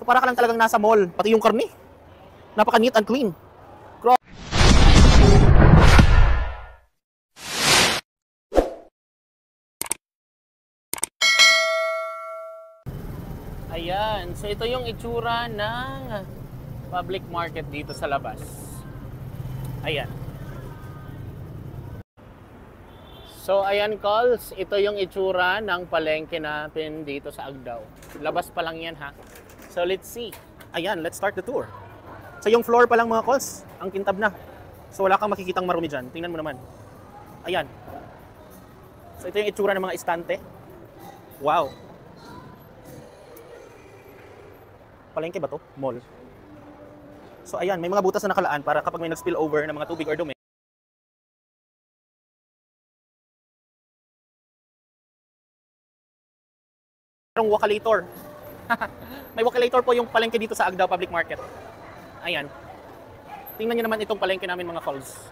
So para ka lang talagang nasa mall, pati yung karne. Napaka-neat and clean. Ayan, so ito yung itsura ng public market dito sa labas. Ayan. So ayan, calls, ito yung itsura ng palengke natin dito sa Agdao. Labas pa lang yan, ha. So let's see. Ayan, let's start the tour. So yung floor pa lang, mga calls, ang kintab na. So wala kang makikitang marumi dyan. Tingnan mo naman. Ayan. So ito yung itsura ng mga estante. Wow. Palengke ba to? Mall. So ayan, may mga butas na nakalaan para kapag may nag-spill over ng mga tubig or dumi. Merong wakalator. May wakalator po yung palengke dito sa Agdao Public Market. Ayan. Tingnan nyo naman itong palengke namin, mga calls.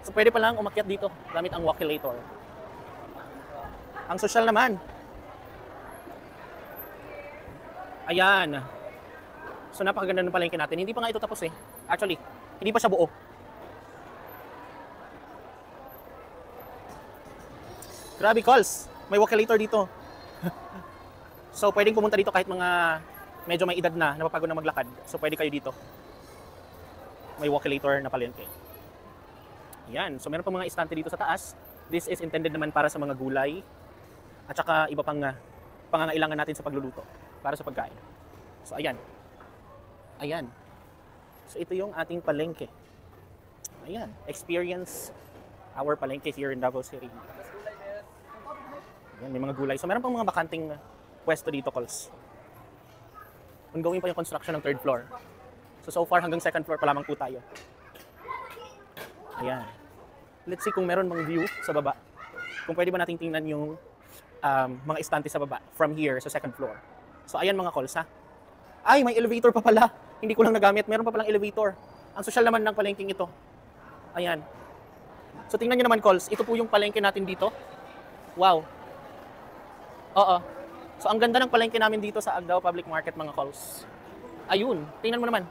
So pwede pa lang umakyat dito gamit ang wakalator. Ang social naman. Ayan. So napakaganda ng palengke natin. Hindi pa nga ito tapos eh. Actually, hindi pa siya buo. Grabe, calls. May wakalator dito. So pwedeng pumunta dito kahit mga medyo may edad na, napapagod na maglakad. So pwede kayo dito. May wakalator na palengke. Ayan. So meron pa mga estante dito sa taas. This is intended naman para sa mga gulay. At saka iba pang pangangailangan natin sa pagluluto. Para sa pagkain. So, ayan. Ayan. So, ito yung ating palengke. Ayan. Experience our palengke here in Davao City. Ayan, may mga gulay. So, meron pang mga bakanting pwesto dito, calls. Ongoing pa yung construction ng 3rd floor. So far, hanggang 2nd floor pa lamang po tayo. Ayan. Let's see kung meron mang view sa baba. Kung pwede ba nating tingnan yung mga estante sa baba from here sa 2nd floor. So ayan, mga calls, ha. Ay, may elevator pa pala. Hindi ko lang nagamit. Meron pa palang elevator. Ang social naman ng palengking ito. Ayan. So tingnan nyo naman, calls. Ito po yung palengke natin dito. Wow. Oo. So ang ganda ng palengke namin dito sa Agdao Public Market, mga calls. Ayun. Tingnan mo naman.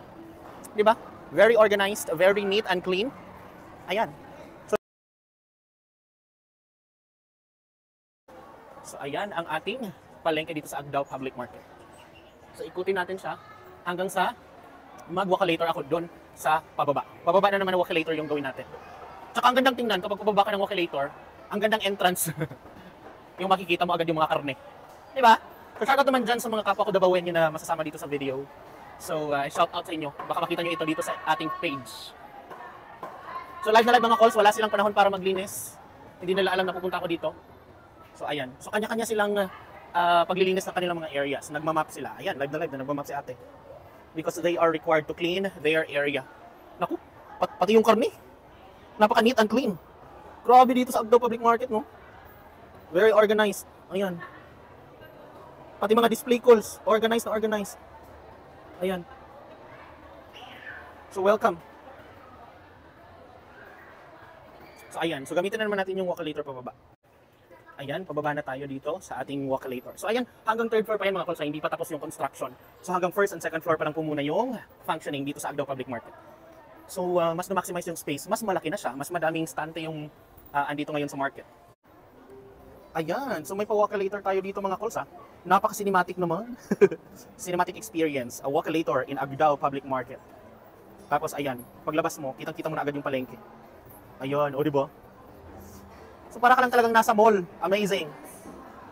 'Di ba? Very organized, very neat and clean. Ayan. So ayan ang ating palengke dito sa Agdao Public Market. So ikutin natin siya hanggang sa mag-wakalator ako doon sa pababa. Pababa na naman ang wakalator yung gawin natin. Tsaka ang gandang tingnan kapag pababa ka ng wakalator, ang gandang entrance. Yung makikita mo agad yung mga karne. Diba? So shoutout naman dyan sa mga kapwa ko Davaoenyo na masasama dito sa video. So shoutout sa inyo. Baka makita nyo ito dito sa ating page. So live na live, mga calls. Wala silang panahon para maglinis. Hindi nila alam na pupunta ako dito. So ayan. So kanya-kanya silang paglilinis ng kanilang mga areas. Nagmamap sila. Ayan, live na nagmamap si ate. Because they are required to clean their area. Naku, pati yung karne. Napaka-neat and clean. Grabe dito sa Agdao Public Market, no? Very organized. Ayan. Pati mga display calls. Organized na organized. Ayan. So welcome. So ayan. So gamitin na naman natin yung wakalator pababa. Ayan, pababa na tayo dito sa ating wakalator. So ayan, hanggang 3rd floor pa yan, mga calls, hindi pa tapos yung construction. So hanggang 1st and 2nd floor pa lang po muna yung functioning dito sa Agdao Public Market. So mas na-maximize yung space, mas malaki na siya, mas madaming stante yung andito ngayon sa market. Ayan, so may pa-wakalator tayo dito, mga calls, ha. Napaka-cinematic naman. Cinematic experience, a wakalator in Agdao Public Market. Tapos ayan, paglabas mo, kitang-kita mo na agad yung palengke. Ayun, o diba? So para ka lang talagang nasa mall. Amazing.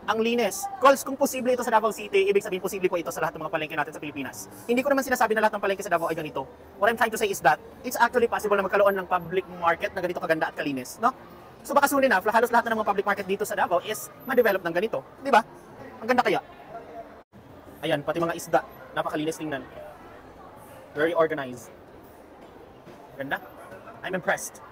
Ang linis. Calls, kung posible ito sa Davao City, ibig sabihin posible po ito sa lahat ng mga palengke natin sa Pilipinas. Hindi ko naman sinasabi na lahat ng palengke sa Davao ay ganito. What I'm trying to say is that it's actually possible na magkaroon ng public market na ganito kaganda at kalinis, no? So baka soon enough, halos lahat ng mga public market dito sa Davao is ma-develop ng ganito. Di ba? Ang ganda kaya. Ayan, pati mga isda. Napakalinis tingnan. Very organized. Ganda. I'm impressed.